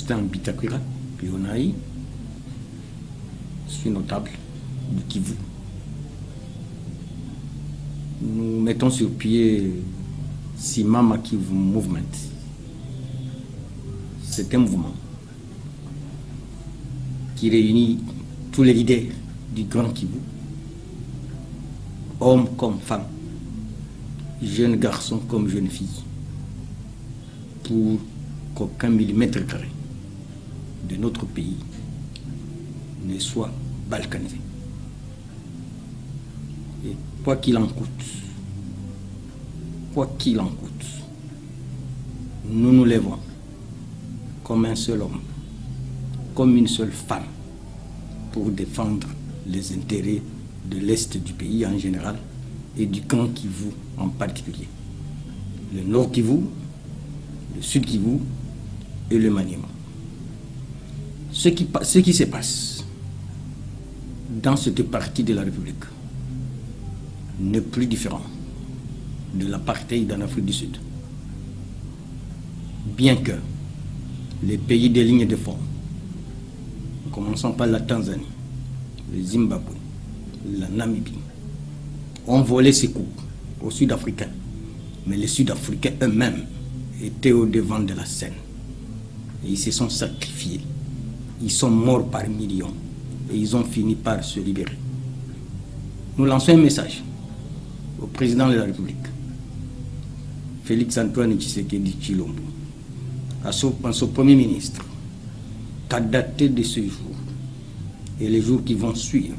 Augustin Bitakwira, Pionaï, je suis notable du Kivu. Nous mettons sur pied Simama Kivu Movement. C'est un mouvement qui réunit tous les leaders du Grand Kivu, hommes comme femmes, jeunes garçons comme jeunes filles, pour qu'aucun millimètre carré de notre pays ne soit balkanisé. Et quoi qu'il en coûte, nous nous lèvons comme un seul homme, comme une seule femme, pour défendre les intérêts de l'Est du pays en général et du Grand Kivu en particulier. Le Nord Kivu, le Sud Kivu et le Maniema. Ce qui se passe dans cette partie de la République n'est plus différent de l'apartheid en Afrique du Sud. Bien que les pays des lignes de front, commençant par la Tanzanie, le Zimbabwe, la Namibie, ont volé ces coups aux Sud-Africains. Mais les Sud-Africains eux-mêmes étaient au devant de la scène. Et ils se sont sacrifiés. Ils sont morts par millions. Et ils ont fini par se libérer. Nous lançons un message au président de la République, Félix Antoine Tshisekedi Tshilombo, à son premier ministre, qu'à dater de ce jour et les jours qui vont suivre,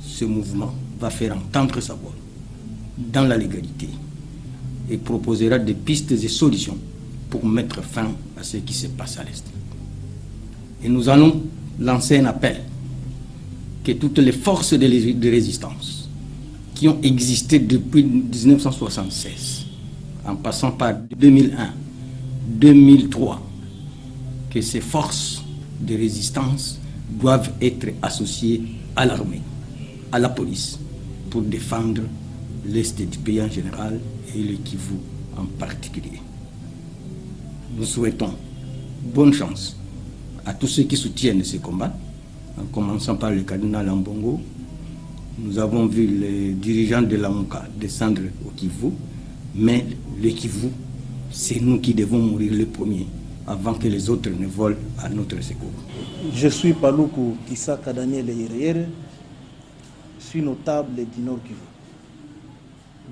ce mouvement va faire entendre sa voix dans la légalité et proposera des pistes et solutions pour mettre fin à ce qui se passe à l'Est. Et nous allons lancer un appel que toutes les forces de résistance qui ont existé depuis 1976, en passant par 2001, 2003, que ces forces de résistance doivent être associées à l'armée, à la police, pour défendre l'Est du pays en général et le Kivu en particulier. Nous souhaitons bonne chance à tous ceux qui soutiennent ces combats, en commençant par le cardinal Ambongo. Nous avons vu les dirigeants de la Mouka descendre au Kivu, mais le Kivu, c'est nous qui devons mourir le premier avant que les autres ne volent à notre secours. Je suis Paluku Kisaka Daniel Herrera, je suis notable du Nord Kivu,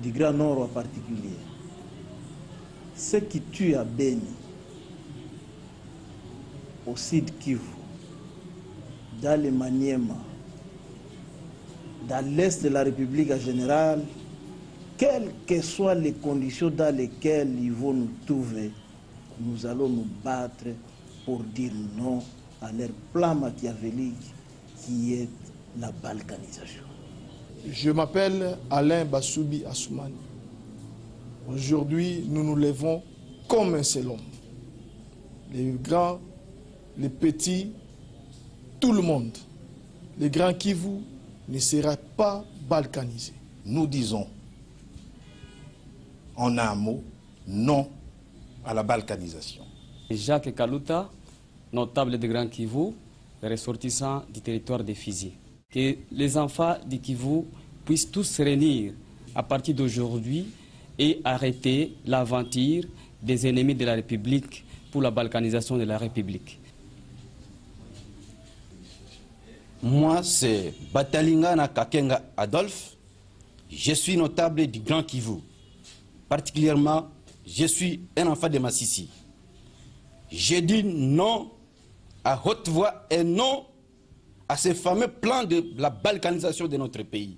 du Grand Nord en particulier. Ce qui tue à Beni, au Sud Kivu, dans le Maniema, dans l'Est de la République en général, quelles que soient les conditions dans lesquelles ils vont nous trouver, nous allons nous battre pour dire non à leur plan machiavélique qui est la balkanisation. Je m'appelle Alain Bassoubi Assoumani. Aujourd'hui, nous nous levons comme un seul homme. Les grands, les petits, tout le monde. Les grands Kivu ne sera pas balkanisé. Nous disons en un mot non à la balkanisation. Jacques Kaluta, notable de Grand Kivu, ressortissant du territoire de Fizi. Que les enfants du Kivu puissent tous se réunir à partir d'aujourd'hui et arrêter l'aventure des ennemis de la République pour la balkanisation de la République. Moi, c'est Batalingana Kakenga Adolphe. Je suis notable du Grand Kivu. Particulièrement, je suis un enfant de Massissi. Je dis non à haute voix et non à ce fameux plan de la balkanisation de notre pays.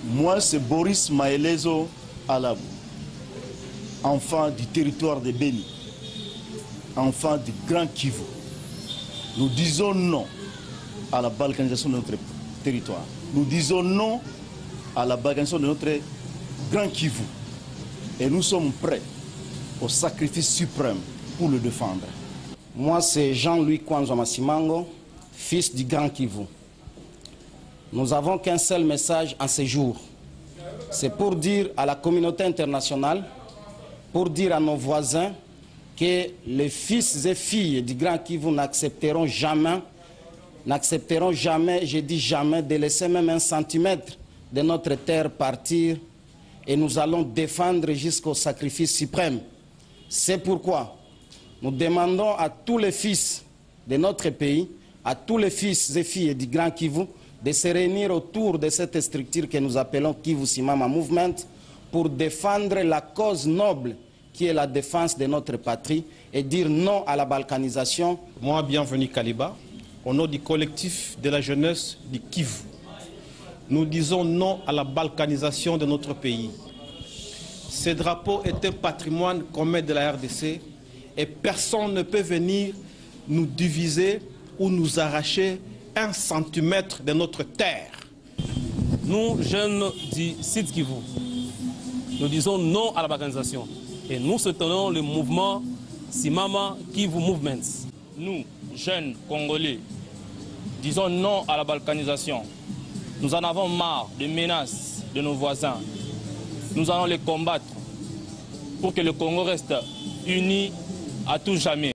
Moi, c'est Boris Maelezo Alabou, enfant du territoire de Beni, enfant du Grand Kivu. Nous disons non à la balkanisation de notre territoire. Nous disons non à la balkanisation de notre Grand Kivu. Et nous sommes prêts au sacrifice suprême pour le défendre. Moi, c'est Jean-Louis Kwanzo Masimango, fils du Grand Kivu. Nous n'avons qu'un seul message en ce jour. C'est pour dire à la communauté internationale, pour dire à nos voisins, que les fils et filles du Grand Kivu n'accepteront jamais, je dis jamais, de laisser même un centimètre de notre terre partir, et nous allons défendre jusqu'au sacrifice suprême. C'est pourquoi nous demandons à tous les fils de notre pays, à tous les fils et filles du Grand Kivu, de se réunir autour de cette structure que nous appelons Kivu Simama Movement pour défendre la cause noble qui est la défense de notre patrie et dire non à la balkanisation. Moi, bienvenue Kaliba, au nom du collectif de la jeunesse du Kivu. Nous disons non à la balkanisation de notre pays. Ce drapeau est un patrimoine commun de la RDC et personne ne peut venir nous diviser ou nous arracher un centimètre de notre terre. Nous, jeunes du Sud Kivu, nous disons non à la balkanisation et nous soutenons le mouvement Simama Kivu Movement. Nous, jeunes Congolais, disons non à la balkanisation. Nous en avons marre des menaces de nos voisins. Nous allons les combattre pour que le Congo reste uni à tout jamais.